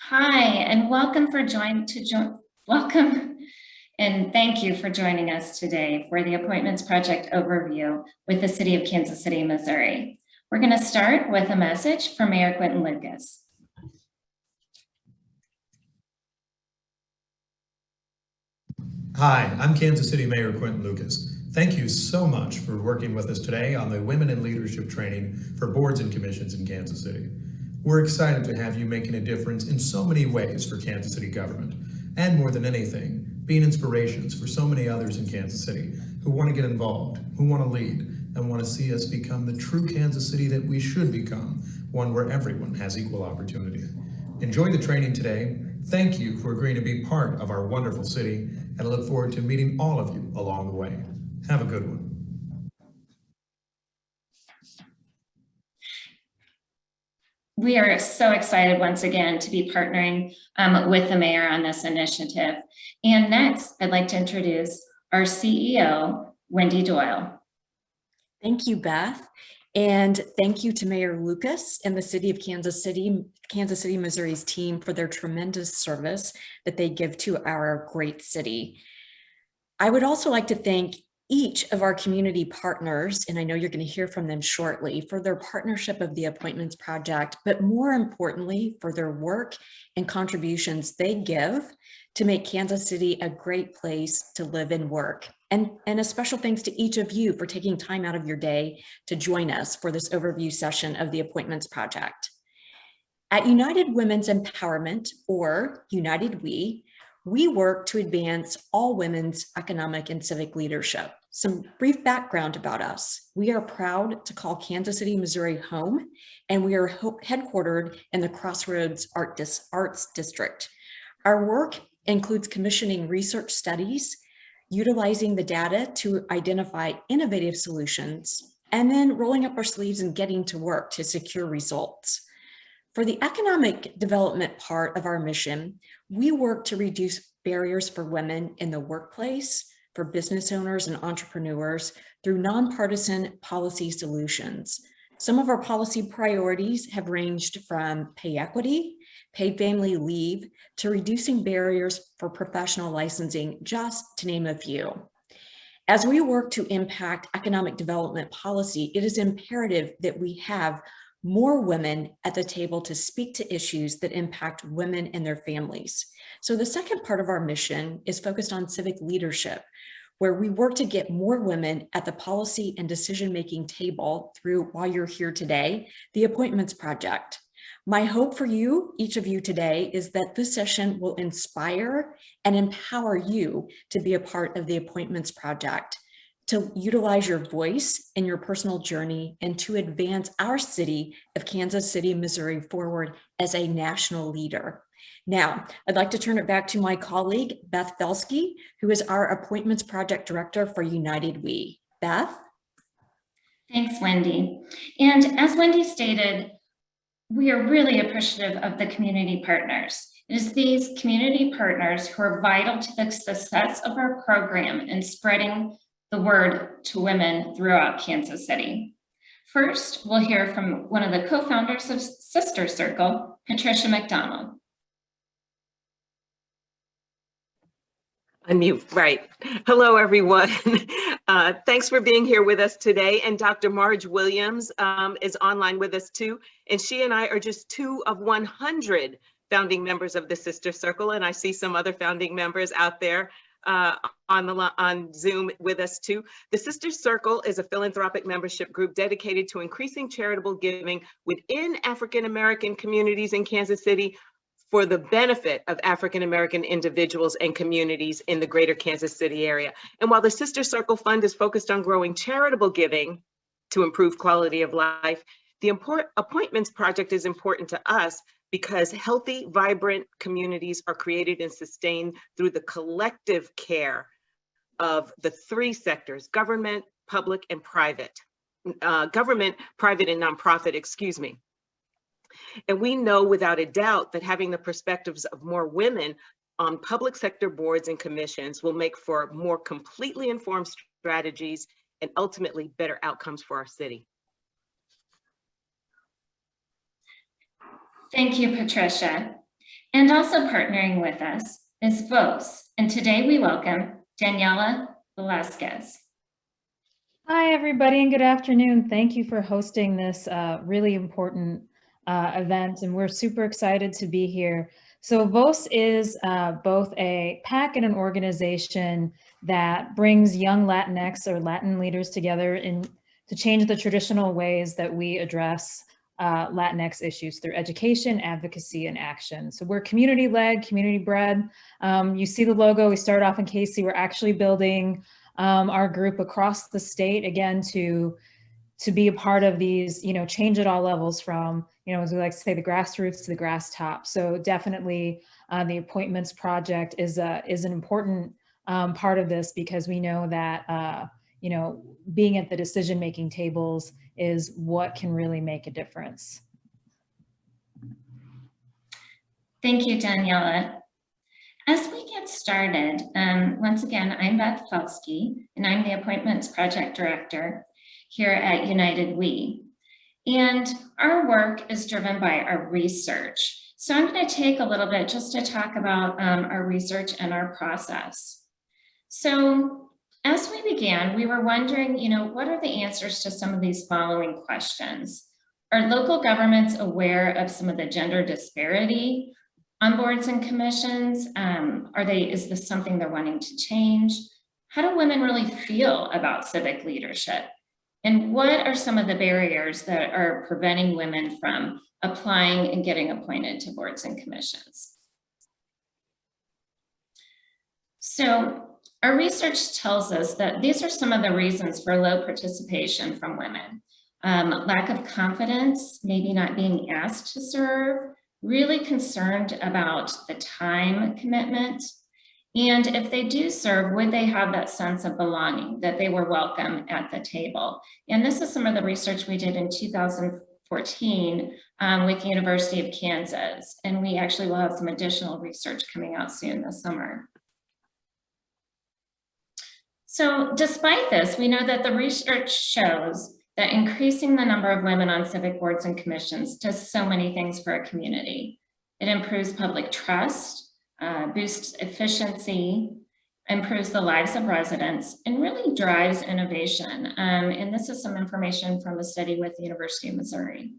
Hi, and welcome and thank you for joining us today for the Appointments Project overview with the City of Kansas City, Missouri. We're going to start with a message from Mayor Quentin Lucas. Hi, I'm Kansas City Mayor Quentin Lucas. Thank you so much for working with us today on the Women in Leadership Training for Boards and Commissions in Kansas City. We're excited to have you making a difference in so many ways for Kansas City government, and more than anything, being inspirations for so many others in Kansas City who want to get involved, who want to lead, and want to see us become the true Kansas City that we should become, one where everyone has equal opportunity. Enjoy the training today. Thank you for agreeing to be part of our wonderful city, and I look forward to meeting all of you along the way. Have a good one. We are so excited once again to be partnering with the mayor on this initiative. And next, I'd like to introduce our CEO, Wendy Doyle. Thank you, Beth. And thank you to Mayor Lucas and the City of Kansas City, Missouri's team for their tremendous service that they give to our great city. I would also like to thank each of our community partners, and I know you're going to hear from them shortly, for their partnership of the Appointments Project, but more importantly, for their work and contributions they give to make Kansas City a great place to live and work. And a special thanks to each of you for taking time out of your day to join us for this overview session of the Appointments Project. At United Women's Empowerment, or United we work to advance all women's economic and civic leadership. Some brief background about us. We are proud to call Kansas City, Missouri home, and we are headquartered in the Crossroads Arts District. Our work includes commissioning research studies, utilizing the data to identify innovative solutions, and then rolling up our sleeves and getting to work to secure results. For the economic development part of our mission, we work to reduce barriers for women in the workplace, for business owners and entrepreneurs through nonpartisan policy solutions. Some of our policy priorities have ranged from pay equity, paid family leave, to reducing barriers for professional licensing, just to name a few. As we work to impact economic development policy, it is imperative that we have more women at the table to speak to issues that impact women and their families. So the second part of our mission is focused on civic leadership, where we work to get more women at the policy and decision-making table through, while you're here today, the Appointments Project. My hope for you, each of you today, is that this session will inspire and empower you to be a part of the Appointments Project, to utilize your voice in your personal journey, and to advance our city of Kansas City, Missouri forward as a national leader. Now, I'd like to turn it back to my colleague, Beth Felsky, who is our Appointments Project Director for United We. Beth? Thanks, Wendy. And as Wendy stated, we are really appreciative of the community partners. It is these community partners who are vital to the success of our program in spreading the word to women throughout Kansas City. First, we'll hear from one of the co-founders of Sister Circle, Patricia McDonald. Unmute, right. Hello, everyone. Thanks for being here with us today. And Dr. Marge Williams is online with us too. And she and I are just 2 of 100 founding members of the Sister Circle. And I see some other founding members out there on Zoom with us too. The Sister Circle is a philanthropic membership group dedicated to increasing charitable giving within African American communities in Kansas City for the benefit of African American individuals and communities in the greater Kansas City area. And while the Sister Circle Fund is focused on growing charitable giving to improve quality of life, the Appointments Project is important to us because healthy, vibrant communities are created and sustained through the collective care of the 3 sectors: government, public, and private. Government, private, and nonprofit, excuse me. And we know without a doubt that having the perspectives of more women on public sector boards and commissions will make for more completely informed strategies and ultimately better outcomes for our city. Thank you, Patricia. And also partnering with us is VOS, and today we welcome Daniela Velasquez. Hi, everybody, and good afternoon. Thank you for hosting this really important event, and we're super excited to be here. So VOS is both a PAC and an organization that brings young Latinx or Latin leaders together to change the traditional ways that we address Latinx issues through education, advocacy, and action. So we're community-led, community-bred. You see the logo, we started off in KC. We're actually building our group across the state, again, to be a part of these, change at all levels from, as we like to say, the grassroots to the grass top. So definitely the Appointments Project is an important part of this, because we know that, being at the decision-making tables is what can really make a difference. Thank you, Daniela. As we get started, once again, I'm Beth Felsky, and I'm the Appointments Project Director here at United We. And our work is driven by our research. So I'm going to take a little bit just to talk about our research and our process. So as we began, we were wondering, what are the answers to some of these following questions? Are local governments aware of some of the gender disparity on boards and commissions? Is this something they're wanting to change? How do women really feel about civic leadership? And what are some of the barriers that are preventing women from applying and getting appointed to boards and commissions? So our research tells us that these are some of the reasons for low participation from women. Lack of confidence, maybe not being asked to serve, really concerned about the time commitment. And if they do serve, would they have that sense of belonging, that they were welcome at the table? And this is some of the research we did in 2014 with the University of Kansas. And we actually will have some additional research coming out soon this summer. So despite this, we know that the research shows that increasing the number of women on civic boards and commissions does so many things for a community. It improves public trust, boosts efficiency, improves the lives of residents, and really drives innovation. And this is some information from a study with the University of Missouri.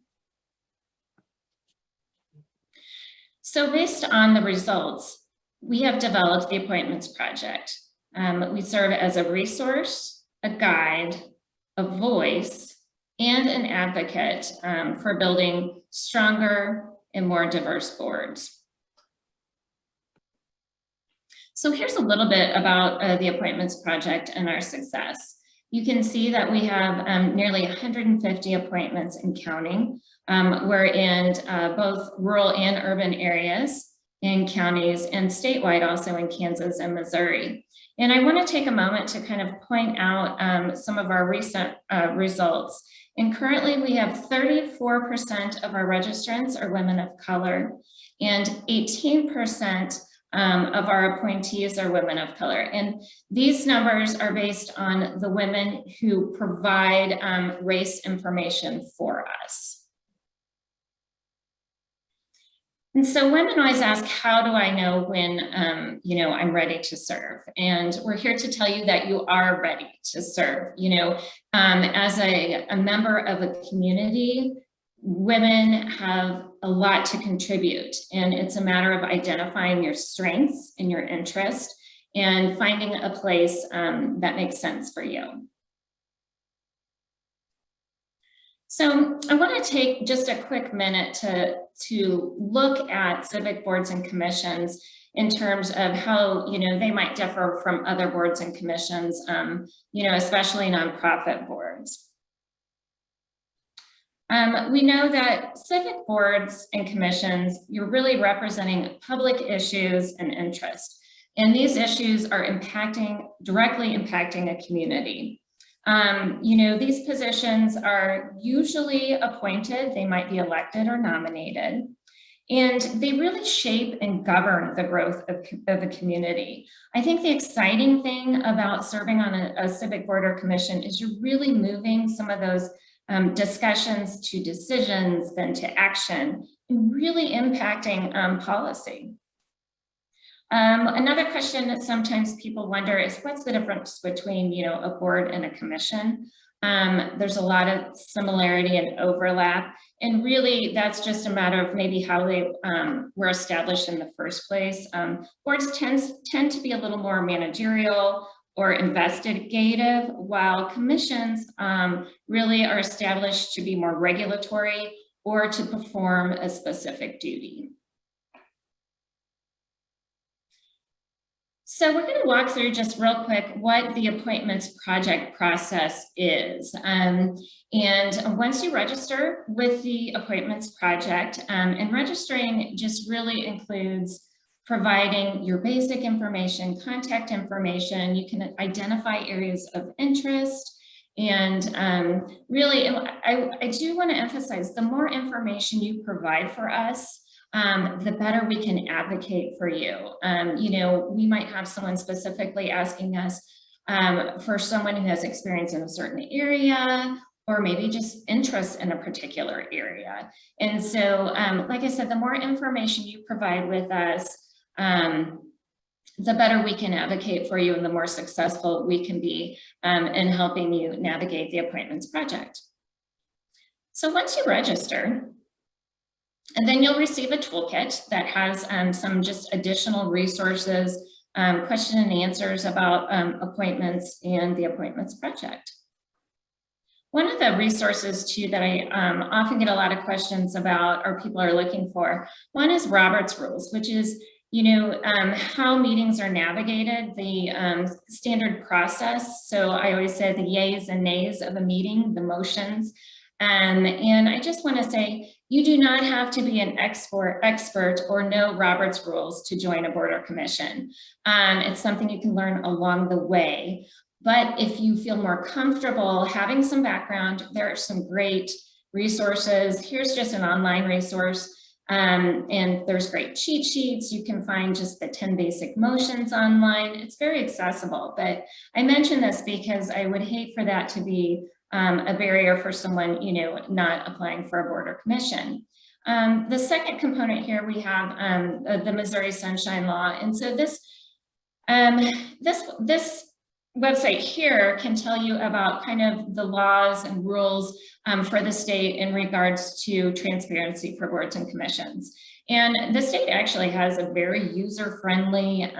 So based on the results, we have developed the Appointments Project. We serve as a resource, a guide, a voice, and an advocate for building stronger and more diverse boards. So here's a little bit about the Appointments Project and our success. You can see that we have nearly 150 appointments and counting. We're in both rural and urban areas in counties, and statewide also in Kansas and Missouri. And I want to take a moment to kind of point out some of our recent results. And currently we have 34% of our registrants are women of color, and 18% of our appointees are women of color. And these numbers are based on the women who provide race information for us. And so women always ask, how do I know when, I'm ready to serve? And we're here to tell you that you are ready to serve. As a member of a community, women have a lot to contribute, and it's a matter of identifying your strengths and your interest and finding a place that makes sense for you. So I want to take just a quick minute to look at civic boards and commissions in terms of how, they might differ from other boards and commissions, especially nonprofit boards. We know that civic boards and commissions, you're really representing public issues and interests. And these issues are directly impacting a community. These positions are usually appointed, they might be elected or nominated, and they really shape and govern the growth of a community. I think the exciting thing about serving on a civic board or commission is you're really moving some of those discussions to decisions, then to action, really impacting policy. Another question that sometimes people wonder is what's the difference between, a board and a commission? There's a lot of similarity and overlap, and really that's just a matter of maybe how they were established in the first place. Boards tend to be a little more managerial or investigative, while commissions really are established to be more regulatory or to perform a specific duty. So we're going to walk through just real quick what the appointments project process is. And once you register with the appointments project, and registering just really includes providing your basic information, contact information. You can identify areas of interest. And really, I do want to emphasize, the more information you provide for us, the better we can advocate for you. We might have someone specifically asking us for someone who has experience in a certain area, or maybe just interest in a particular area. And so, like I said, the more information you provide with us, the better we can advocate for you and the more successful we can be in helping you navigate the appointments project. So once you register, and then you'll receive a toolkit that has some just additional resources, question and answers about appointments and the appointments project. One of the resources too that I often get a lot of questions about, or people are looking for, one is Robert's Rules, which is how meetings are navigated, the standard process. So I always say the yays and nays of a meeting, the motions. And I just want to say, you do not have to be an expert or know Robert's Rules to join a board or commission. It's something you can learn along the way. But if you feel more comfortable having some background, there are some great resources. Here's just an online resource. And there's great cheat sheets. You can find just the 10 basic motions online. It's very accessible. But I mention this because I would hate for that to be a barrier for someone, not applying for a board or commission. The second component here, we have the Missouri Sunshine Law. And so this website here can tell you about kind of the laws and rules for the state in regards to transparency for boards and commissions. And the state actually has a very user-friendly,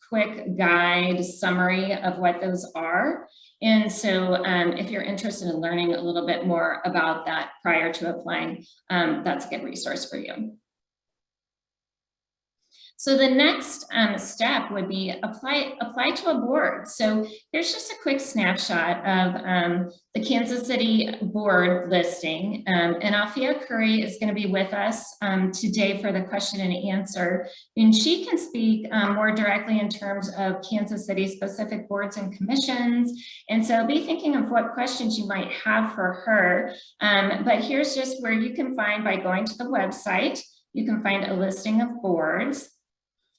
quick guide summary of what those are. And so if you're interested in learning a little bit more about that prior to applying, that's a good resource for you. So the next step would be apply to a board. So here's just a quick snapshot of the Kansas City board listing. And Alfia Curry is going to be with us today for the question and answer. And she can speak more directly in terms of Kansas City specific boards and commissions. And so be thinking of what questions you might have for her. But here's just where you can find, by going to the website, you can find a listing of boards.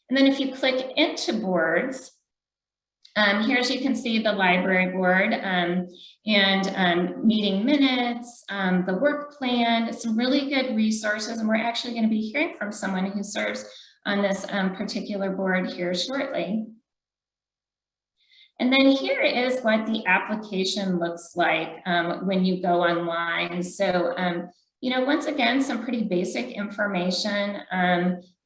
And then if you click into boards, here's, you can see the library board and meeting minutes, the work plan, some really good resources. And we're actually going to be hearing from someone who serves on this particular board here shortly. And then here is what the application looks like when you go online. So, once again, some pretty basic information,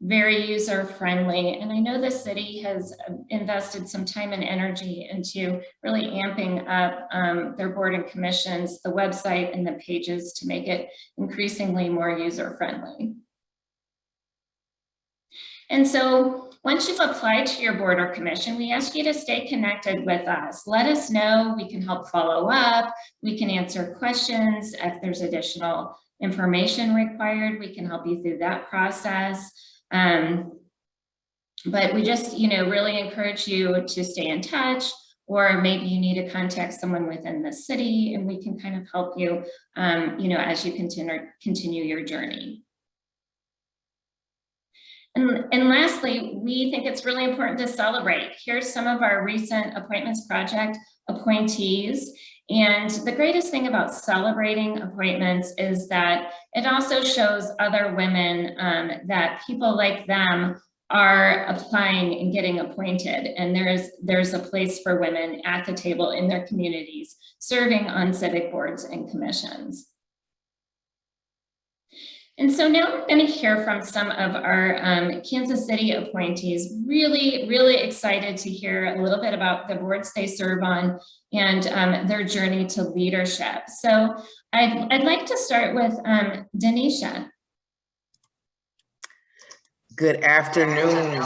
very user-friendly. And I know the city has invested some time and energy into really amping up their board and commissions, the website and the pages to make it increasingly more user-friendly. And so once you've applied to your board or commission, we ask you to stay connected with us. Let us know. We can help follow up. We can answer questions. If there's additional information required, we can help you through that process. But we just, really encourage you to stay in touch, or maybe you need to contact someone within the city and we can kind of help you, as you continue your journey. And lastly, we think it's really important to celebrate. Here's some of our recent appointments project appointees. And the greatest thing about celebrating appointments is that it also shows other women that people like them are applying and getting appointed. And there's a place for women at the table in their communities, serving on civic boards and commissions. And so now we're going to hear from some of our Kansas City appointees. Really, really excited to hear a little bit about the boards they serve on and their journey to leadership. So I'd like to start with Denisha. Good afternoon.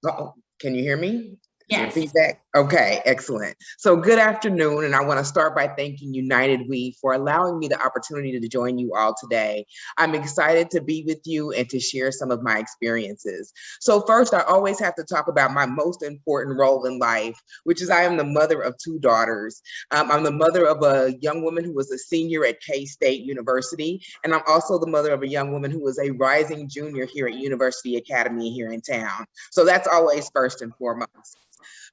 Uh-oh, can you hear me? Yes. Feedback? Okay, excellent. So good afternoon, and I want to start by thanking United We for allowing me the opportunity to join you all today. I'm excited to be with you and to share some of my experiences. So first, I always have to talk about my most important role in life, which is I am the mother of 2 daughters. I'm the mother of a young woman who was a senior at K-State University, and I'm also the mother of a young woman who was a rising junior here at University Academy here in town. So that's always first and foremost.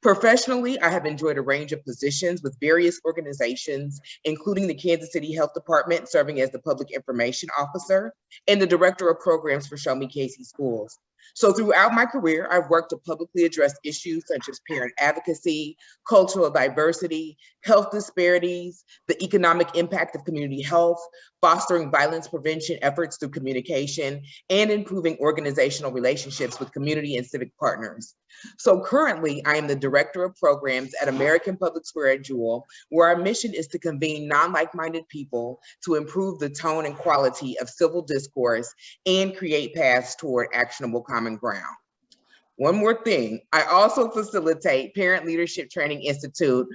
Professionally, I have enjoyed a range of positions with various organizations, including the Kansas City Health Department, serving as the Public Information Officer, and the Director of Programs for Show Me Casey Schools. So throughout my career, I've worked to publicly address issues such as parent advocacy, cultural diversity, health disparities, the economic impact of community health, fostering violence prevention efforts through communication, and improving organizational relationships with community and civic partners. So currently, I am the Director of Programs at American Public Square at Jewel, where our mission is to convene non-like-minded people to improve the tone and quality of civil discourse and create paths toward actionable common ground. One more thing, I also facilitate Parent Leadership Training Institute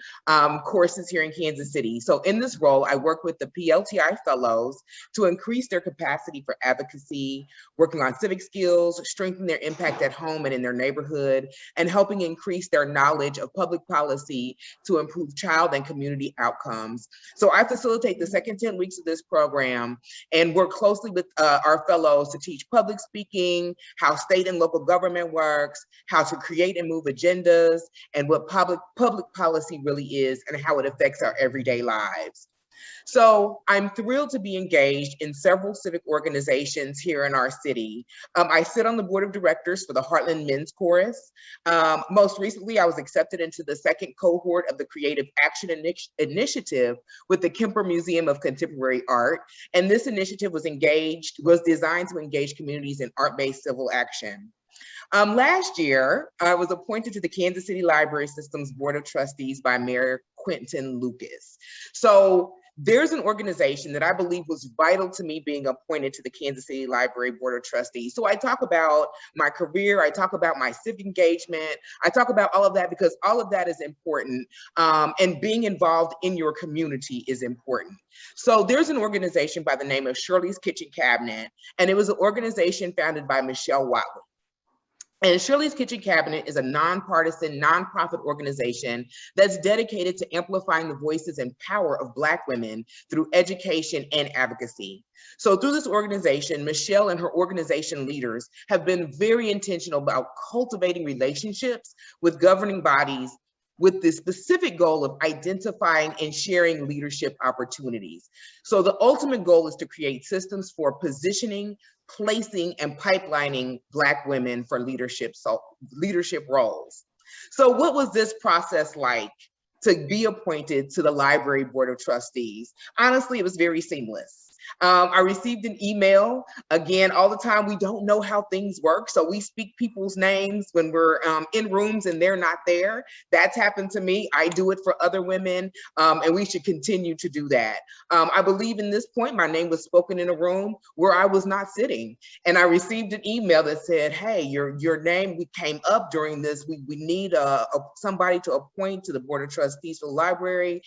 courses here in Kansas City. So in this role, I work with the PLTI fellows to increase their capacity for advocacy, working on civic skills, strengthen their impact at home and in their neighborhood, and helping increase their knowledge of public policy to improve child and community outcomes. So I facilitate the second 10 weeks of this program and work closely with our fellows to teach public speaking, how state and local government works, how to create and move agendas, and what public policy really is and how it affects our everyday lives. So I'm thrilled to be engaged in several civic organizations here in our city. I sit on the board of directors for the Heartland Men's Chorus. Most recently, I was accepted into the second cohort of the Creative Action Initiative with the Kemper Museum of Contemporary Art. And this initiative was designed to engage communities in art-based civil action. Last year, I was appointed to the Kansas City Library System's Board of Trustees by Mayor Quentin Lucas. So there's an organization that I believe was vital to me being appointed to the Kansas City Library Board of Trustees. So I talk about my career, I talk about my civic engagement, I talk about all of that because all of that is important, and being involved in your community is important. So there's an organization by the name of Shirley's Kitchen Cabinet, and it was an organization founded by Michelle Watley. And Shirley's Kitchen Cabinet is a nonpartisan, nonprofit organization that's dedicated to amplifying the voices and power of Black women through education and advocacy. So through this organization, Michelle and her organization leaders have been very intentional about cultivating relationships with governing bodies with the specific goal of identifying and sharing leadership opportunities. So the ultimate goal is to create systems for positioning, placing, and pipelining Black women for leadership roles. So what was this process like to be appointed to the Library Board of Trustees? Honestly, it was very seamless. I received an email. Again, all the time, we don't know how things work. So we speak people's names when we're in rooms and they're not there. That's happened to me. I do it for other women, and we should continue to do that. I believe in this point, my name was spoken in a room where I was not sitting. And I received an email that said, hey, your name came up during this. We need somebody to appoint to the Board of Trustees for the library.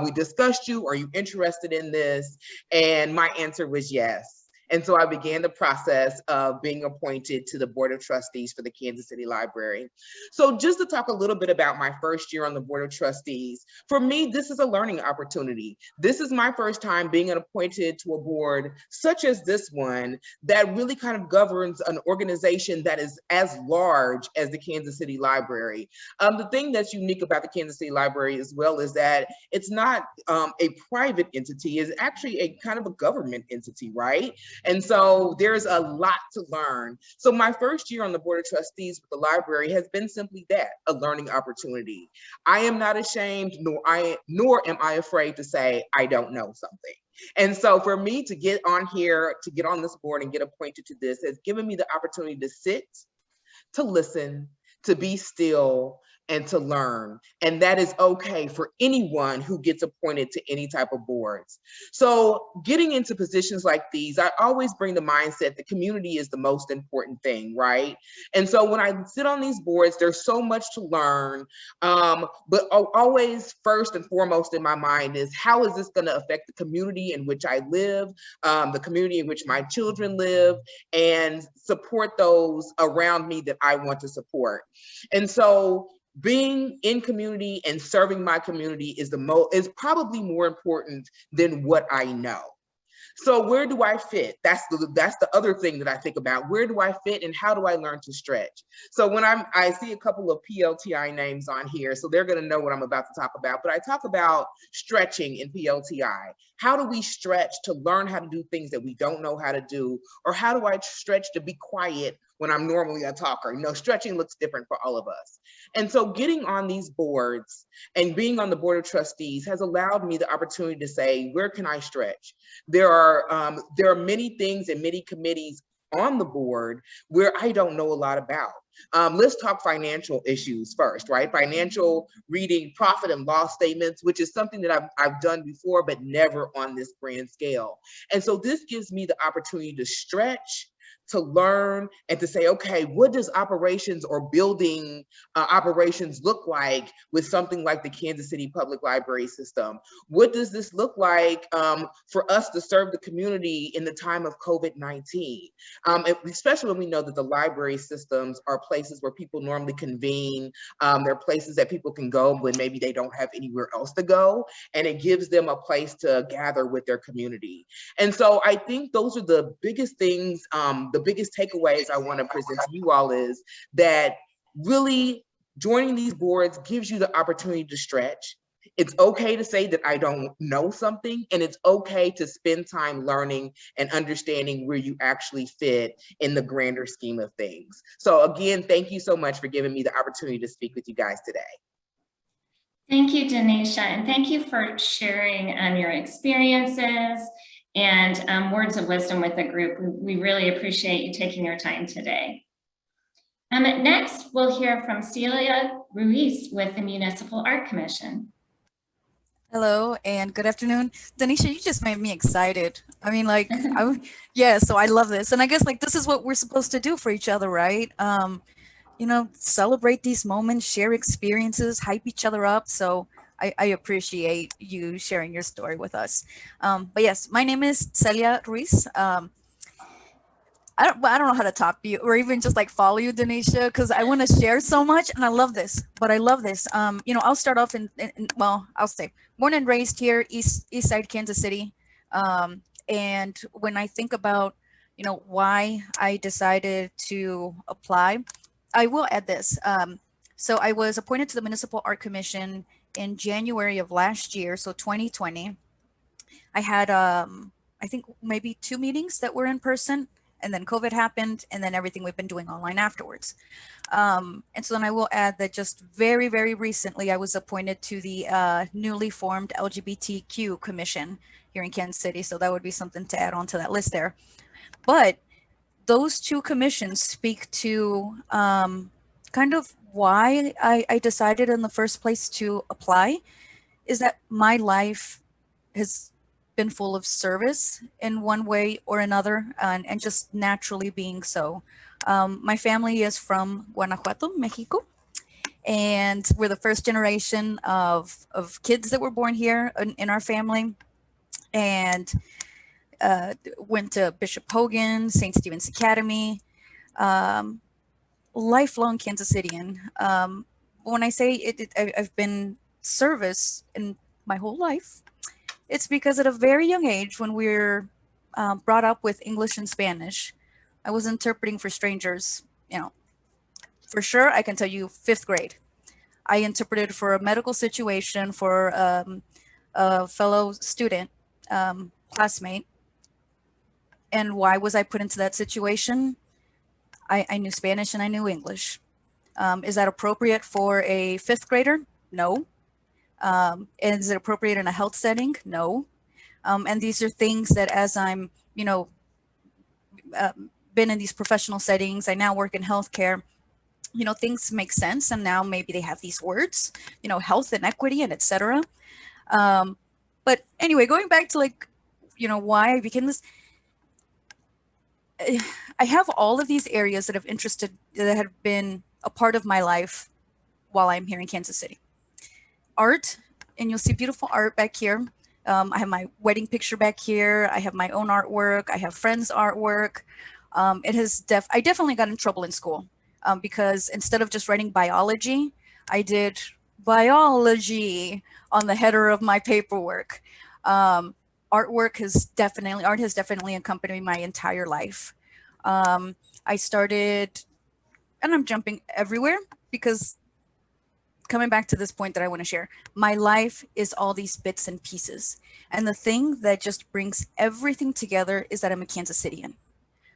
We discussed you. Are you interested in this? And my answer was yes. And so I began the process of being appointed to the Board of Trustees for the Kansas City Library. So just to talk a little bit about my first year on the Board of Trustees, for me, this is a learning opportunity. This is my first time being appointed to a board such as this one that really kind of governs an organization that is as large as the Kansas City Library. The thing that's unique about the Kansas City Library as well is that it's not a private entity, it's actually a kind of a government entity, right? And so there's a lot to learn. So my first year on the Board of Trustees with the library has been simply that, a learning opportunity. I am not ashamed, nor am I afraid to say I don't know something. And so for me to get on here, to get on this board and get appointed to this has given me the opportunity to sit, to listen, to be still, and to learn. And that is okay for anyone who gets appointed to any type of boards. So getting into positions like these, I always bring the mindset the community is the most important thing, right? And so when I sit on these boards, there's so much to learn, but always first and foremost in my mind is how is this gonna affect the community in which I live, the community in which my children live, and support those around me that I want to support. And so being in community and serving my community is probably more important than what I know. So where do I fit? That's the other thing that I think about. Where do I fit and how do I learn to stretch? So when I see a couple of PLTI names on here, so they're gonna know what I'm about to talk about, but I talk about stretching in PLTI. How do we stretch to learn how to do things that we don't know how to do? Or how do I stretch to be quiet when I'm normally a talker? You know, stretching looks different for all of us. And so getting on these boards and being on the Board of Trustees has allowed me the opportunity to say, where can I stretch? There are many things and many committees on the board where I don't know a lot about. Let's talk financial issues first, right? Financial reading, profit and loss statements, which is something that I've done before, but never on this grand scale. And so this gives me the opportunity to stretch, to learn, and to say, okay, what does operations or building operations look like with something like the Kansas City Public Library System? What does this look like for us to serve the community in the time of COVID-19? Especially when we know that the library systems are places where people normally convene. They're places that people can go when maybe they don't have anywhere else to go, and it gives them a place to gather with their community. And so I think those are the biggest things, the biggest takeaways I want to present to you all is that really joining these boards gives you the opportunity to stretch. It's okay to say that I don't know something, and it's okay to spend time learning and understanding where you actually fit in the grander scheme of things. So again, thank you so much for giving me the opportunity to speak with you guys today. Thank you, Denisha, and thank you for sharing your experiences and words of wisdom with the group. We really appreciate you taking your time today. Next, we'll hear from Celia Ruiz with the Municipal Art Commission. Hello and good afternoon. Denisha, you just made me excited. I mean, like, so I love this. And I guess like this is what we're supposed to do for each other, right? You know, celebrate these moments, share experiences, hype each other up. So I appreciate you sharing your story with us. But yes, my name is Celia Ruiz. I don't know how to talk to you or even just like follow you, Denisha, because I want to share so much and I love this, but I love this. You know, I'll start off well, I'll say born and raised here, East Side, Kansas City. And when I think about, you know, why I decided to apply, I will add this. So I was appointed to the Municipal Art Commission in January of last year, so 2020. I had, I think maybe 2 meetings that were in person, and then COVID happened, and then everything we've been doing online afterwards. And so then I will add that just very, very recently, I was appointed to the newly formed LGBTQ Commission here in Kansas City. So that would be something to add on to that list there. But those 2 commissions speak to kind of why I decided in the first place to apply, is that my life has been full of service in one way or another, and just naturally being so. My family is from Guanajuato, Mexico, and we're the first generation of kids that were born here in our family. And went to Bishop Hogan, St. Stephen's Academy, lifelong Kansas Cityan. When I say I've been service in my whole life, it's because at a very young age, when we're brought up with English and Spanish, I was interpreting for strangers. You know, for sure, I can tell you 5th grade. I interpreted for a medical situation for a fellow student, classmate. And why was I put into that situation? I knew Spanish and I knew English. Is that appropriate for a 5th grader? No. Is it appropriate in a health setting? No. And these are things that as I'm, been in these professional settings, I now work in healthcare, things make sense. And now maybe they have these words, health and equity and etc. But anyway, going back to why I became this, I have all of these areas that have been a part of my life while I'm here in Kansas City. Art, and you'll see beautiful art back here. I have my wedding picture back here. I have my own artwork. I have friends' artwork. I definitely got in trouble in school because instead of just writing biology, I did biology on the header of my paperwork. Art has definitely accompanied me my entire life. I started, and I'm jumping everywhere because coming back to this point that I want to share, my life is all these bits and pieces. And the thing that just brings everything together is that I'm a Kansas Cityan.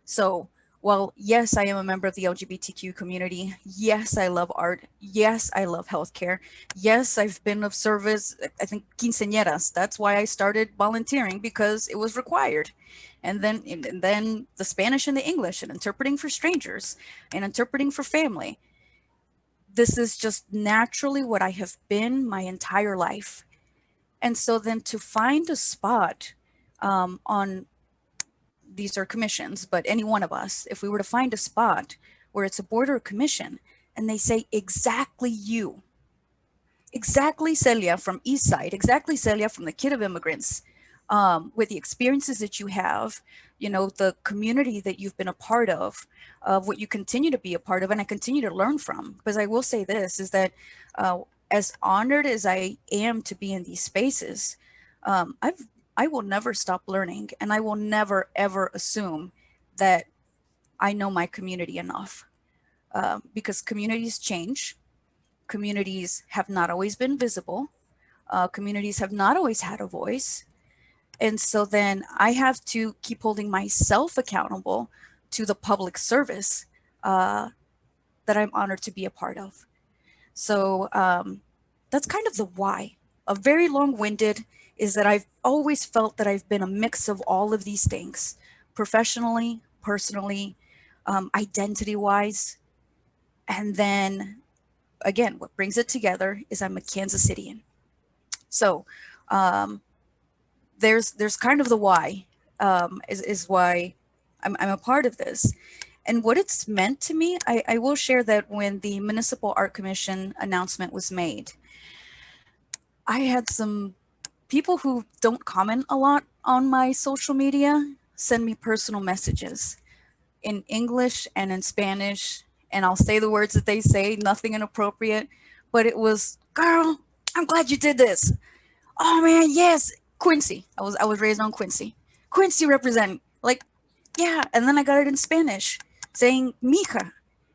So while yes, I am a member of the LGBTQ community. Yes, I love art. Yes, I love healthcare. Yes, I've been of service. I think quinceañeras. That's why I started volunteering, because it was required. And then the Spanish and the English, and interpreting for strangers and interpreting for family. This is just naturally what I have been my entire life. And so then to find a spot on, these are commissions, but any one of us, if we were to find a spot where it's a board or a commission and they say exactly you, exactly Celia from East Side, exactly Celia from the Kid of Immigrants, with the experiences that you have, the community that you've been a part of what you continue to be a part of, and I continue to learn from. Because I will say this, is that as honored as I am to be in these spaces, I will never stop learning, and I will never, ever assume that I know my community enough, because communities change. Communities have not always been visible. Communities have not always had a voice. And so then I have to keep holding myself accountable to the public service that I'm honored to be a part of. So that's kind of the why. A very long-winded is that I've always felt that I've been a mix of all of these things, professionally, personally, identity-wise. And then again, what brings it together is I'm a Kansas Cityan. So there's kind of the why, is why I'm a part of this. And what it's meant to me, I will share that when the Municipal Art Commission announcement was made, I had some people who don't comment a lot on my social media send me personal messages in English and in Spanish. And I'll say the words that they say, nothing inappropriate, but it was, girl, I'm glad you did this. Oh man, yes, Quincy. I was raised on Quincy. Quincy representing, like, yeah. And then I got it in Spanish saying mija.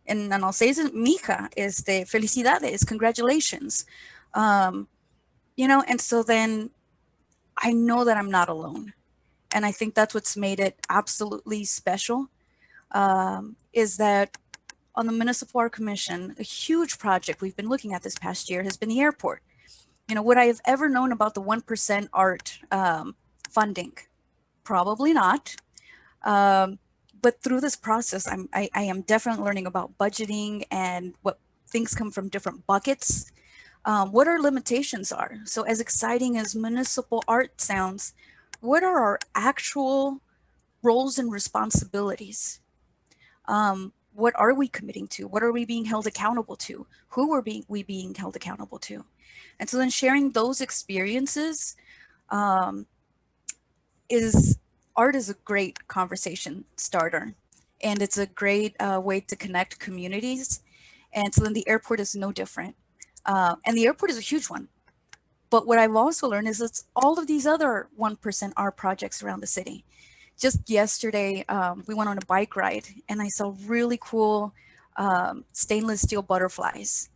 And I'll say it, mija, felicidades, congratulations. And so then I know that I'm not alone. And I think that's what's made it absolutely special, is that on the Municipal Art Commission, a huge project we've been looking at this past year has been the airport. Would I have ever known about the 1% art funding? Probably not. But through this process, I am definitely learning about budgeting and what things come from different buckets, what our limitations are. So as exciting as municipal art sounds, what are our actual roles and responsibilities? What are we committing to? What are we being held accountable to? Who are we being held accountable to? And so then sharing those experiences is art is a great conversation starter, and it's a great way to connect communities. And so then the airport is no different. And the airport is a huge one. But what I've also learned is it's all of these other 1% art projects around the city. Just yesterday, we went on a bike ride and I saw really cool stainless steel butterflies.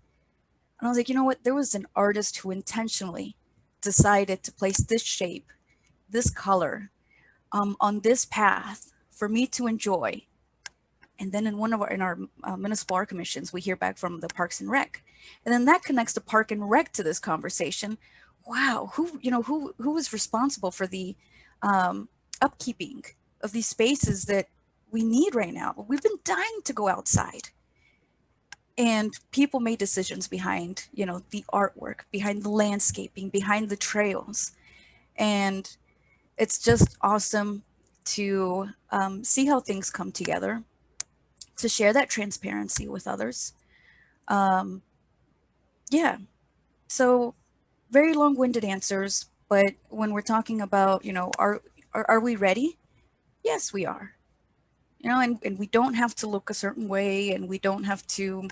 And I was like, you know what? There was an artist who intentionally decided to place this shape, this color, on this path for me to enjoy. And then in our municipal art commissions, we hear back from the Parks and Rec, and then that connects the Park and Rec to this conversation. Wow, who was responsible for the upkeeping of these spaces that we need right now? We've been dying to go outside. And people made decisions behind, the artwork, behind the landscaping, behind the trails. And it's just awesome to see how things come together, to share that transparency with others. Yeah, so very long-winded answers, but when we're talking about, are we ready? Yes, we are. And we don't have to look a certain way, and we don't have to,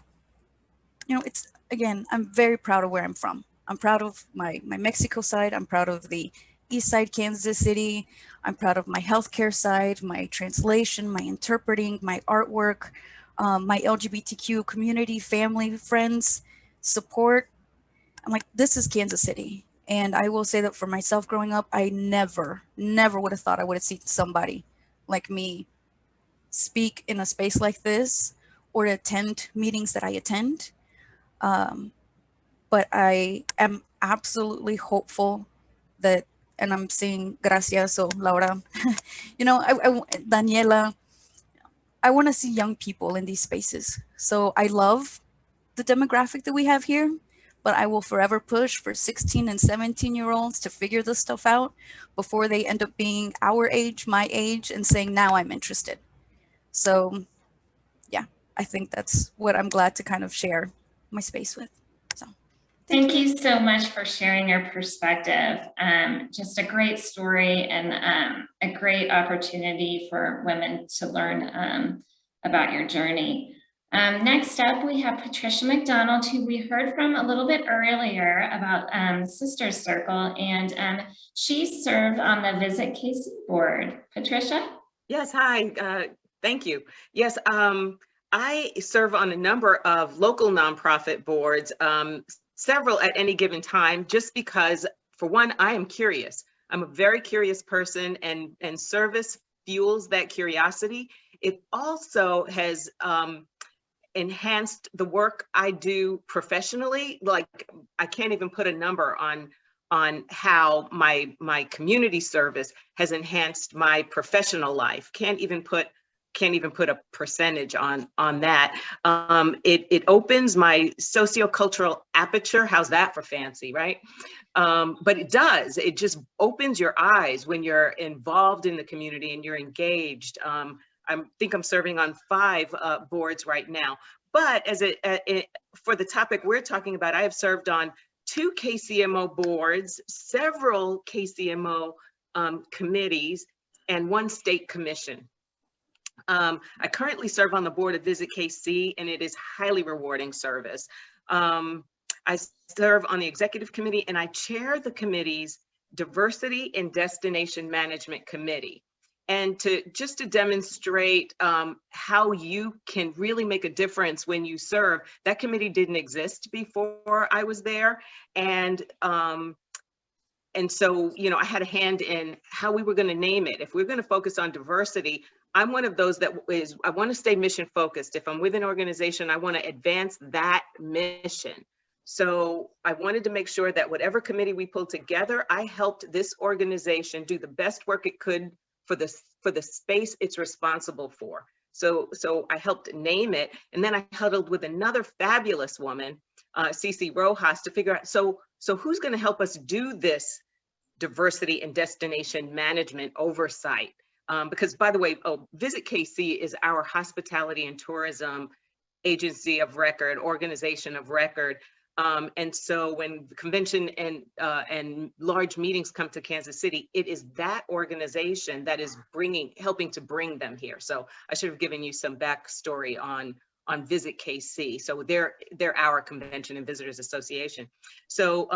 it's, again, I'm very proud of where I'm from. I'm proud of my Mexico side. I'm proud of the East Side, Kansas City. I'm proud of my healthcare side, my translation, my interpreting, my artwork, my LGBTQ community, family, friends, support. I'm like, this is Kansas City. And I will say that for myself growing up, I never would have thought I would have seen somebody like me speak in a space like this or attend meetings that I attend. But I am absolutely hopeful that, and I'm saying gracias, so Laura, Daniela, I want to see young people in these spaces. So I love the demographic that we have here, but I will forever push for 16 and 17-year-olds to figure this stuff out before they end up being our age, my age, and saying, now I'm interested. So yeah, I think that's what I'm glad to kind of share my space with. So Thank you so much for sharing your perspective. Just a great story and a great opportunity for women to learn about your journey. Next up, we have Patricia McDonald, who we heard from a little bit earlier about Sisters Circle, and she served on the Visit KC board. Patricia? Yes, hi, thank you. Yes, I serve on a number of local nonprofit boards, several at any given time, just because, for one, I am curious. I'm a very curious person, and service fuels that curiosity. It also has enhanced the work I do professionally. Like, I can't even put a number on how my community service has enhanced my professional life. Can't even put a percentage on that. It opens my sociocultural aperture. How's that for fancy, right? But it does. It just opens your eyes when you're involved in the community and you're engaged. I think I'm serving on 5 boards right now. But for the topic we're talking about, I have served on 2 KCMO boards, several KCMO committees, and 1 state commission. I currently serve on the board of Visit KC, and it is highly rewarding service. I serve on the executive committee, and I chair the committee's Diversity and Destination Management Committee. And to demonstrate how you can really make a difference when you serve, that committee didn't exist before I was there. And so, I had a hand in how we were going to name it. If we're going to focus on diversity, I'm one of those I want to stay mission focused. If I'm with an organization, I want to advance that mission. So I wanted to make sure that whatever committee we pulled together, I helped this organization do the best work it could for the space it's responsible for. So I helped name it, and then I huddled with another fabulous woman, Cece Rojas, to figure out, so who's going to help us do this diversity and destination management oversight? Because, by the way, Visit KC is our hospitality and tourism agency of record, organization of record. And so when convention and large meetings come to Kansas City, it is that organization that is helping to bring them here. So I should have given you some backstory on Visit KC. So they're our Convention and Visitors Association. So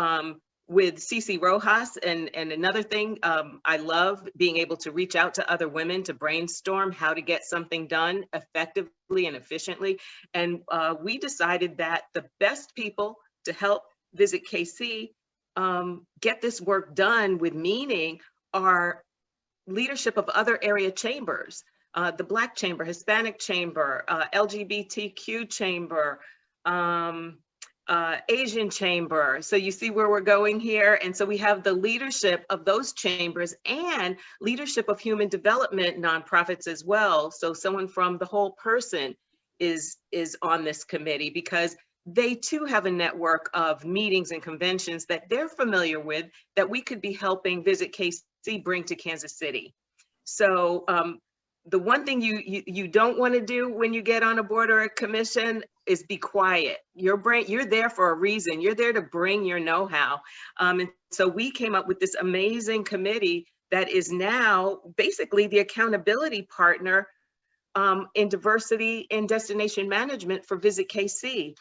with CC Rojas and another thing, I love being able to reach out to other women to brainstorm how to get something done effectively and efficiently. And we decided that the best people to help Visit KC get this work done with meaning are leadership of other area chambers, the Black Chamber, Hispanic Chamber, LGBTQ Chamber, Asian Chamber. So you see where we're going here. And so we have the leadership of those chambers and leadership of human development nonprofits as well. So someone from The Whole Person is on this committee because they too have a network of meetings and conventions that they're familiar with that we could be helping Visit KC bring to Kansas City. So the one thing you don't want to do when you get on a board or a commission is be quiet. You're there for a reason. You're there to bring your know-how. And so we came up with this amazing committee that is now basically the accountability partner in diversity and destination management for Visit KC.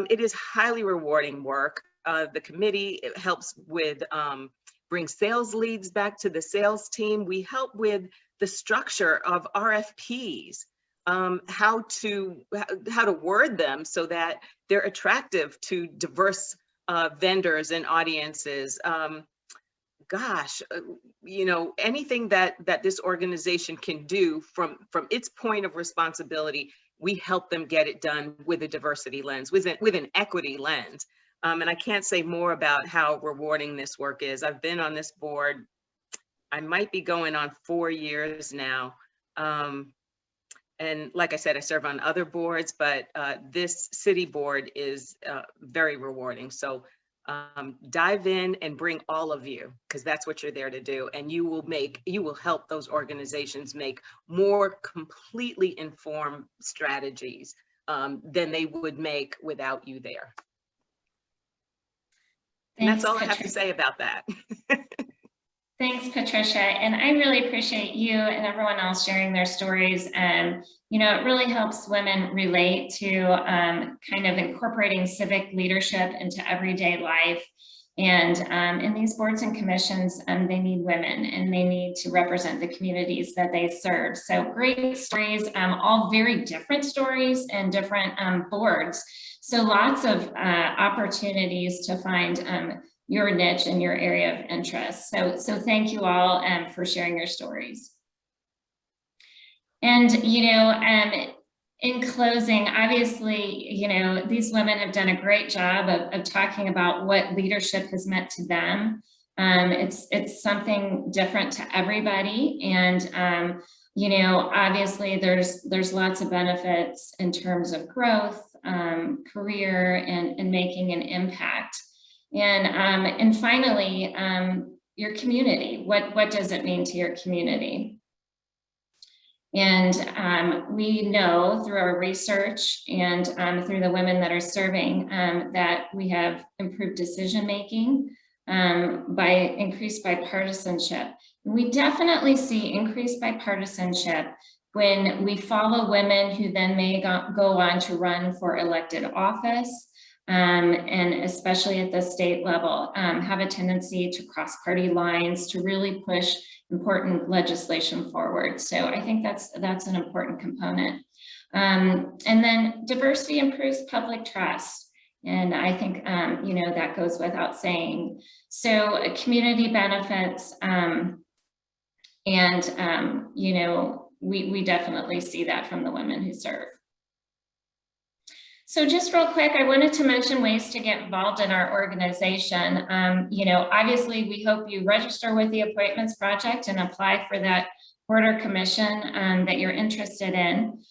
It is highly rewarding work. The committee helps with bring sales leads back to the sales team. We help with the structure of RFPs, how to word them so that they're attractive to diverse vendors and audiences. You know, anything that this organization can do from its point of responsibility, we help them get it done with a diversity lens, with an equity lens. And I can't say more about how rewarding this work is. I've been on this board, I might be going on 4 years now. And like I said, I serve on other boards, but this city board is very rewarding. So dive in and bring all of you, because that's what you're there to do. And you will help those organizations make more completely informed strategies than they would make without you there. And that's all I have to say about that. Thanks, Patricia. And I really appreciate you and everyone else sharing their stories. And, you know, it really helps women relate to kind of incorporating civic leadership into everyday life. And in these boards and commissions, they need women and they need to represent the communities that they serve. So great stories, all very different stories and different boards. So lots of opportunities to find your niche and your area of interest. So thank you all for sharing your stories. And, you know, in closing, obviously, you know, these women have done a great job of talking about what leadership has meant to them. It's something different to everybody. And, you know, obviously there's lots of benefits in terms of growth, career, and making an impact. And finally, your community. What does it mean to your community? And we know through our research and through the women that are serving that we have improved decision making by increased bipartisanship. We definitely see increased bipartisanship when we follow women who then may go on to run for elected office. And especially at the state level, have a tendency to cross party lines to really push important legislation forward. So I think that's an important component. And then diversity improves public trust. And I think, you know, that goes without saying. So community benefits, you know, we definitely see that from the women who serve. So just real quick, I wanted to mention ways to get involved in our organization. You know, obviously we hope you register with the Appointments Project and apply for that board or commission that you're interested in.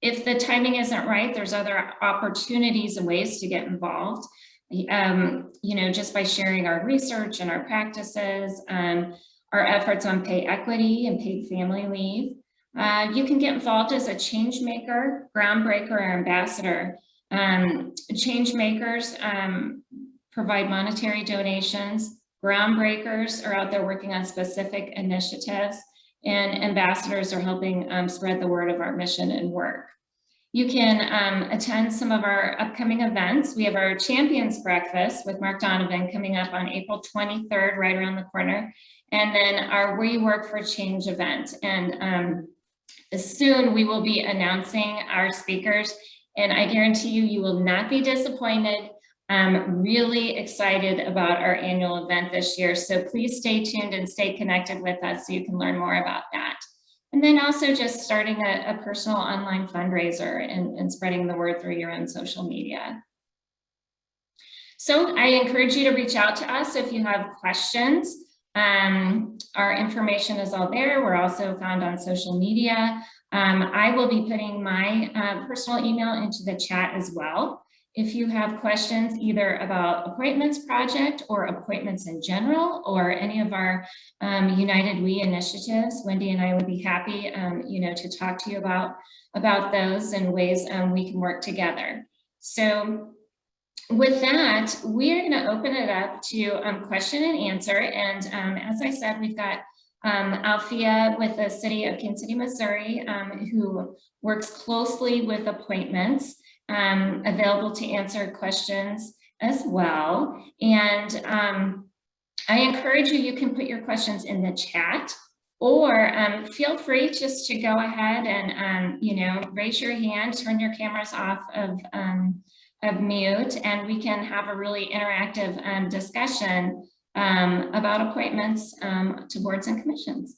If the timing isn't right, there's other opportunities and ways to get involved. You know, just by sharing our research and our practices, our efforts on pay equity and paid family leave. You can get involved as a change maker, groundbreaker, or ambassador Change makers provide monetary donations. Groundbreakers are out there working on specific initiatives, and ambassadors are helping spread the word of our mission and work. You can attend some of our upcoming events. We have our Champions Breakfast with Mark Donovan coming up on April 23rd, right around the corner. And then our We Work for Change event. And soon we will be announcing our speakers, and I guarantee you, you will not be disappointed. I'm really excited about our annual event this year. So please stay tuned and stay connected with us so you can learn more about that. And then also just starting a personal online fundraiser and spreading the word through your own social media. So I encourage you to reach out to us if you have questions. Our information is all there. We're also found on social media. I will be putting my personal email into the chat as well. If you have questions either about Appointments Project or appointments in general, or any of our United We initiatives, Wendy and I would be happy, to talk to you about those and ways we can work together. So with that, we are going to open it up to question and answer. And as I said, we've got Althea with the City of Kansas City, Missouri, who works closely with appointments, available to answer questions as well. And I encourage you, you can put your questions in the chat, or feel free just to go ahead and, raise your hand, turn your cameras off of mute, and we can have a really interactive discussion about appointments to boards and commissions.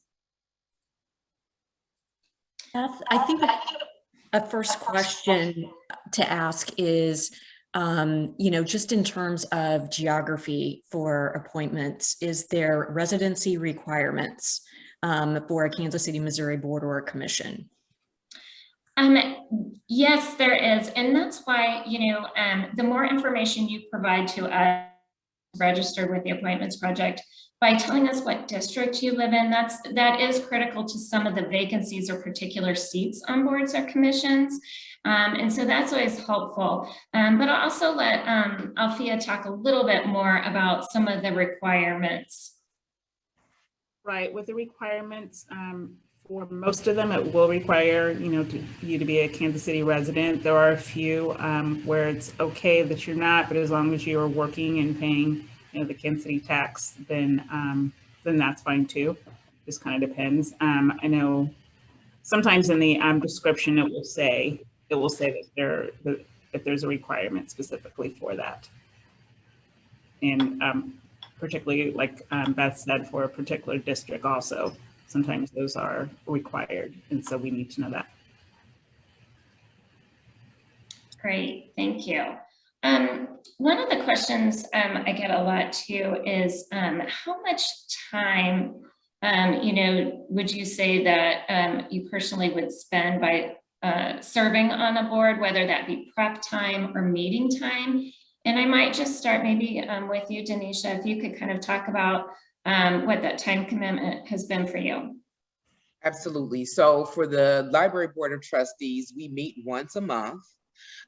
Beth, I think a first question to ask is, just in terms of geography for appointments, is there residency requirements for a Kansas City, Missouri board or a commission? Yes, there is. And that's why, the more information you provide to us, registered with the Appointments Project, by telling us what district you live in, that is critical to some of the vacancies or particular seats on boards or commissions. And so that's always helpful. But I'll also let Althea talk a little bit more about some of the requirements. Right, with the requirements, for most of them, it will require, you to be a Kansas City resident. There are a few where it's okay that you're not, but as long as you are working and paying, the Kansas City tax, then that's fine too. Just kind of depends. I know sometimes in the description it will say that if there's a requirement specifically for that, and particularly like Beth said, for a particular district also. Sometimes those are required, and so we need to know that. Great, thank you. One of the questions I get a lot too is how much time, would you say that you personally would spend by serving on a board, whether that be prep time or meeting time? And I might just start maybe with you, Denisha, if you could kind of talk about what that time commitment has been for you. Absolutely. So for the Library Board of Trustees, we meet once a month.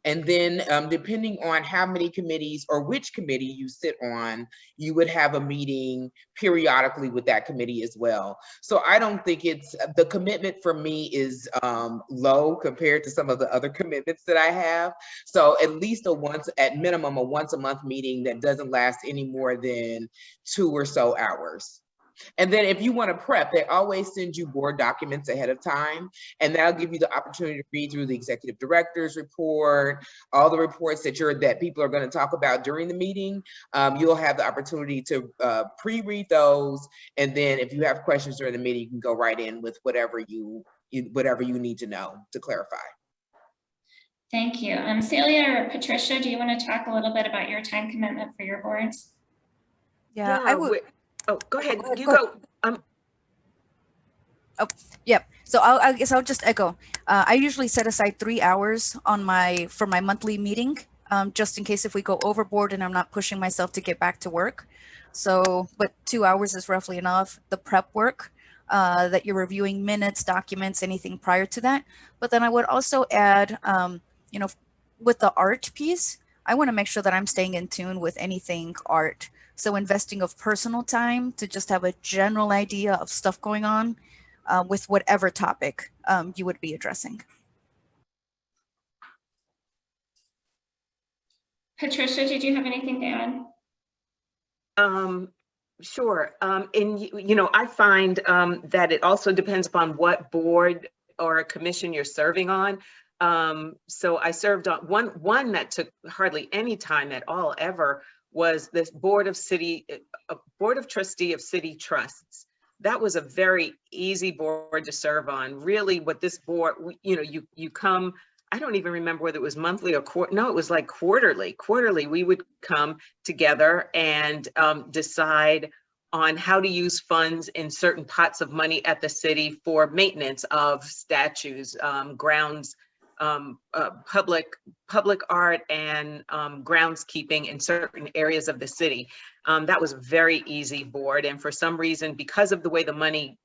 And then depending on how many committees or which committee you sit on, you would have a meeting periodically with that committee as well. So I don't think the commitment for me is low compared to some of the other commitments that I have. So at least at minimum, a once a month meeting that doesn't last any more than 2 or so hours. And then if you want to prep, they always send you board documents ahead of time, and that'll give you the opportunity to read through the executive director's report, all the reports that people are going to talk about during the meeting. You'll have the opportunity to pre-read those, and then if you have questions during the meeting, you can go right in with whatever you need to know to clarify. Thank you. Celia or Patricia, do you want to talk a little bit about your time commitment for your boards? Yeah, I would. Oh, go ahead. Go ahead, You go go. Oh, yep. So I guess I'll just echo. I usually set aside 3 hours for my monthly meeting, just in case if we go overboard and I'm not pushing myself to get back to work. So, but 2 hours is roughly enough. The prep work, that you're reviewing minutes, documents, anything prior to that. But then I would also add, with the art piece, I want to make sure that I'm staying in tune with anything art. So investing of personal time to just have a general idea of stuff going on with whatever topic you would be addressing. Patricia, did you have anything to add? Sure. And you know, I find that it also depends upon what board or commission you're serving on. So I served on one that took hardly any time at all ever was this board of trustee of city trusts. That was a very easy board to serve on. Really, what this board, you know, you come. I don't even remember whether it was monthly or no, it was like quarterly. Quarterly, we would come together and decide on how to use funds in certain pots of money at the city for maintenance of statues, grounds, public art, and groundskeeping in certain areas of the city. That was a very easy board, and for some reason, because of the way the money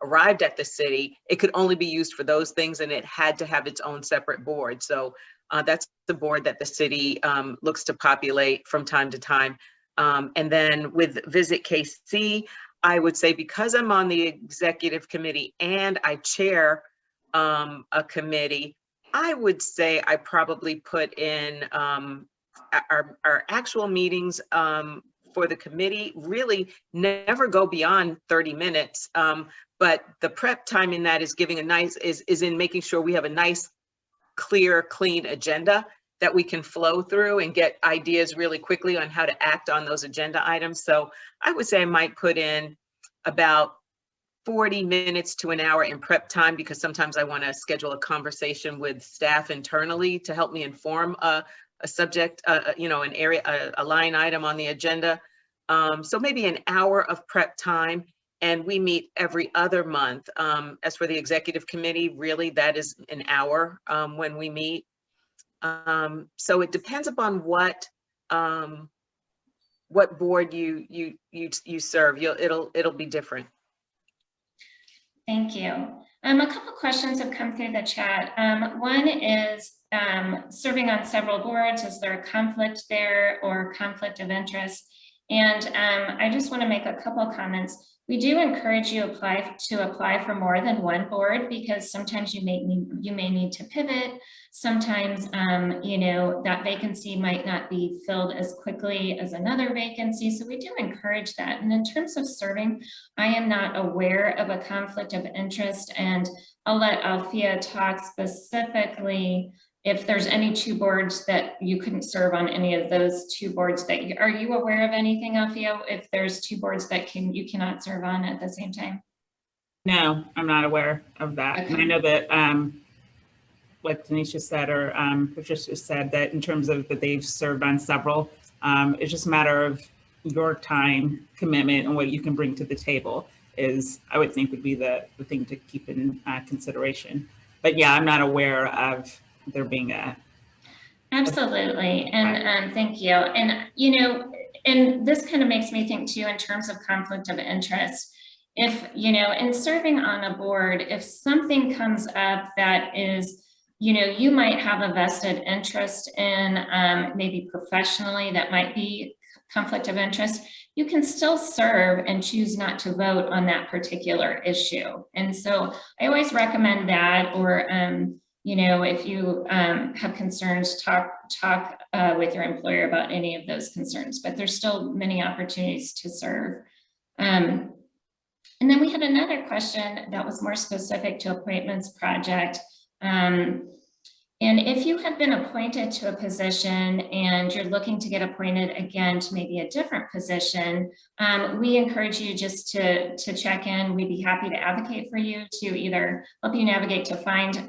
arrived at the city, it could only be used for those things, and it had to have its own separate board. So that's the board that the city looks to populate from time to time. And then with Visit KC, I would say because I'm on the executive committee and I chair a committee, I would say I probably put in our actual meetings for the committee really never go beyond 30 minutes. But the prep time in that is giving a nice, is in making sure we have a nice, clear, clean agenda that we can flow through and get ideas really quickly on how to act on those agenda items. So I would say I might put in about 40 minutes to an hour in prep time, because sometimes I want to schedule a conversation with staff internally to help me inform a subject, you know, an area, a line item on the agenda. So maybe an hour of prep time, and we meet every other month. As for the executive committee, really that is an hour when we meet. So it depends upon what board you serve. It'll be different. Thank you. A couple questions have come through the chat. One is serving on several boards. Is there a conflict there or conflict of interest? And I just want to make a couple comments. We do encourage you to apply for more than one board, because sometimes you may need to pivot. Sometimes you know, that vacancy might not be filled as quickly as another vacancy. So we do encourage that. And in terms of serving, I am not aware of a conflict of interest, and I'll let Althea talk specifically if there's any two boards that you couldn't serve on, any of those two boards that are you aware of anything, Althea, if there's two boards that you cannot serve on at the same time? No, I'm not aware of that. Okay. And I know that what Tanisha said, or Patricia said, that in terms of that they've served on several, it's just a matter of your time commitment and what you can bring to the table is, I would think, would be the thing to keep in consideration. But yeah, I'm not aware of there being a. Absolutely, and thank you. And you know, and this kind of makes me think too in terms of conflict of interest. If, you know, in serving on a board, if something comes up that is, you know, you might have a vested interest in, maybe professionally, that might be conflict of interest, you can still serve and choose not to vote on that particular issue. And so I always recommend that, or you know, if you have concerns, talk with your employer about any of those concerns, but there's still many opportunities to serve. And then we had another question that was more specific to appointments project. And if you have been appointed to a position and you're looking to get appointed again to maybe a different position, we encourage you just to check in. We'd be happy to advocate for you to either help you navigate to find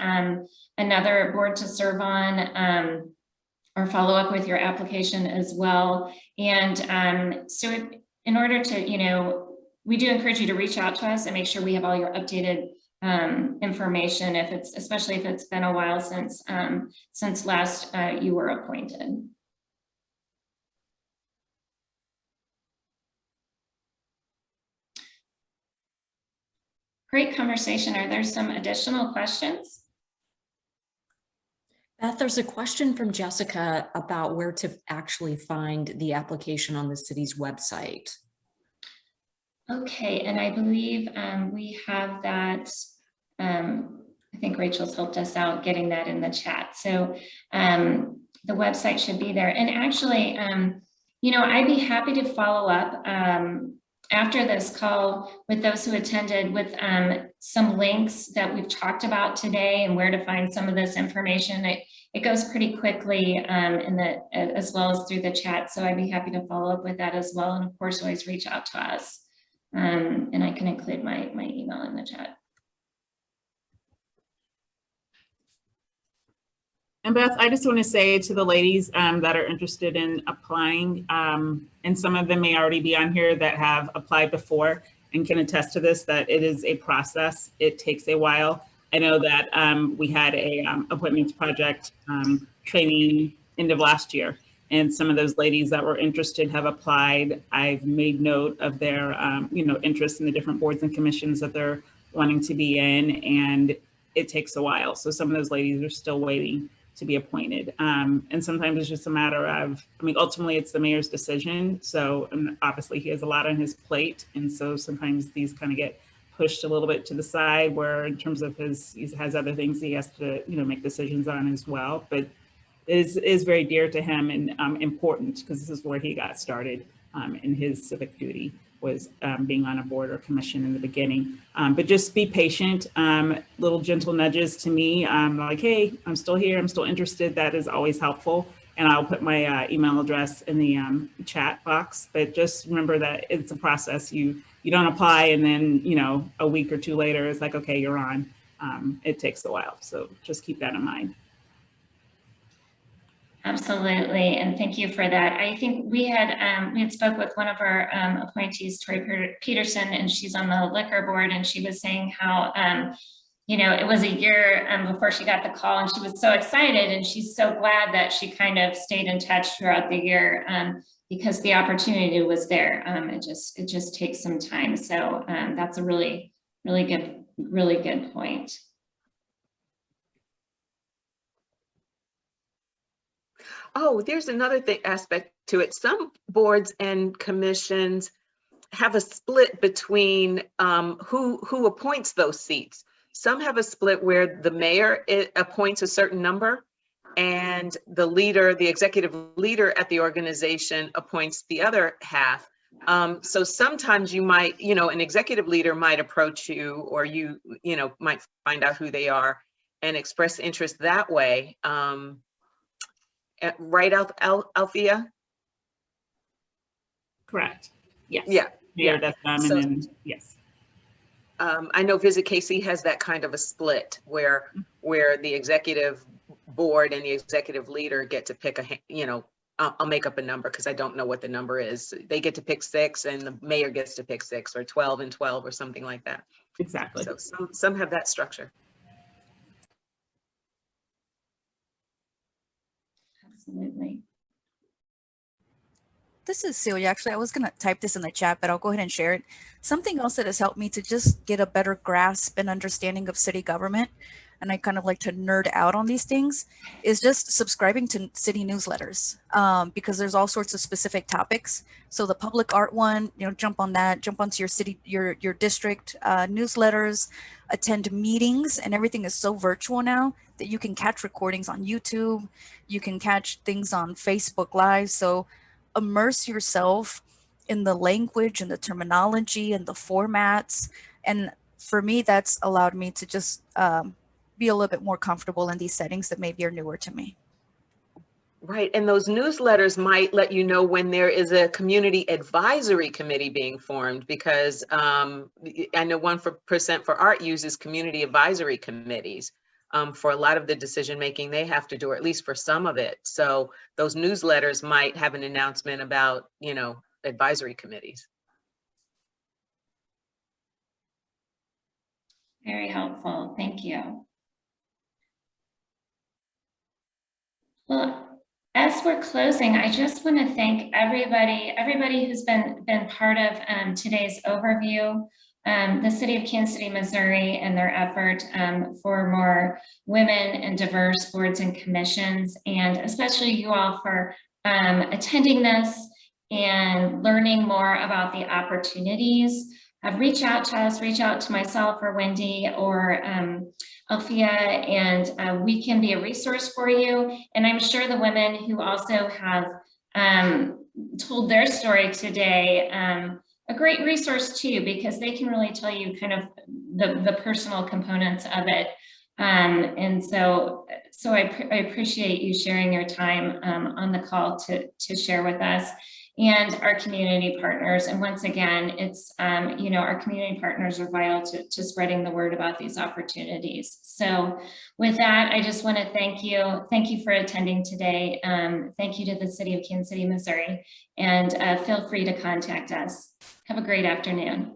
another board to serve on, or follow up with your application as well. And so in order to, you know, we do encourage you to reach out to us and make sure we have all your updated information, especially if it's been a while since last you were appointed. Great conversation. Are there some additional questions? Beth, there's a question from Jessica about where to actually find the application on the city's website. Okay, and I believe we have that. I think Rachel's helped us out getting that in the chat. So the website should be there. And actually, you know, I'd be happy to follow up after this call with those who attended with some links that we've talked about today and where to find some of this information. It goes pretty quickly as well as through the chat. So I'd be happy to follow up with that as well. And of course, always reach out to us. And I can include my email in the chat. And Beth, I just want to say to the ladies that are interested in applying, and some of them may already be on here that have applied before and can attest to this, that it is a process. It takes a while. I know that we had a appointments project training end of last year, and some of those ladies that were interested have applied. I've made note of their interest in the different boards and commissions that they're wanting to be in, and it takes a while. So some of those ladies are still waiting to be appointed. And sometimes it's just a matter of, I mean, ultimately it's the mayor's decision. So obviously he has a lot on his plate. And so sometimes these kind of get pushed a little bit to the side, where in terms of he has other things he has to, make decisions on as well. But it is very dear to him and important, because this is where he got started in his civic duty, was being on a board or commission in the beginning. But just be patient, little gentle nudges to me, like, hey, I'm still here, I'm still interested. That is always helpful. And I'll put my email address in the chat box. But just remember that it's a process. You don't apply and then, a week or two later, it's like, okay, you're on. It takes a while. So just keep that in mind. Absolutely, and thank you for that. I think we had spoke with one of our appointees, Tori Peterson, and she's on the liquor board, and she was saying how it was a year before she got the call, and she was so excited, and she's so glad that she kind of stayed in touch throughout the year because the opportunity was there. It just takes some time. So that's a really good point. Oh, there's another aspect to it. Some boards and commissions have a split between who appoints those seats. Some have a split where the mayor appoints a certain number, and the executive leader at the organization appoints the other half. So sometimes you might, an executive leader might approach you, or you might find out who they are and express interest that way. Right, Althea? Correct. Yes. Yeah. Yeah. That's and then yes. I know Visit KC has that kind of a split where the executive board and the executive leader get to pick I'll make up a number because I don't know what the number is. They get to pick 6, and the mayor gets to pick 6, or 12 and 12, or something like that. Exactly. So some have that structure. Absolutely. This is Celia. Actually, I was going to type this in the chat, but I'll go ahead and share it. Something else that has helped me to just get a better grasp and understanding of city government, and I kind of like to nerd out on these things, is just subscribing to city newsletters, because there's all sorts of specific topics. So the public art one, jump on that, jump onto your city, your district newsletters, attend meetings, and everything is so virtual now that you can catch recordings on YouTube, you can catch things on Facebook Live. So immerse yourself in the language and the terminology and the formats. And for me, that's allowed me to just be a little bit more comfortable in these settings that maybe are newer to me. Right, and those newsletters might let you know when there is a community advisory committee being formed, because I know 1% for Art uses community advisory committees. For a lot of the decision making they have to do, or at least for some of it. So those newsletters might have an announcement about, advisory committees. Very helpful. Thank you. Well, as we're closing, I just want to thank everybody who's been part of today's overview. the city of Kansas City, Missouri, and their effort for more women and diverse boards and commissions, and especially you all for attending this and learning more about the opportunities. Reach out to us, reach out to myself or Wendy or Althea, and we can be a resource for you. And I'm sure the women who also have told their story today, a great resource too, because they can really tell you kind of the personal components of it. And so I appreciate you sharing your time on the call to share with us and our community partners. And once again, it's, you know, our community partners are vital to spreading the word about these opportunities. So with that, I just want to thank you. Thank you for attending today. Thank you to the city of Kansas City, Missouri, and feel free to contact us. Have a great afternoon.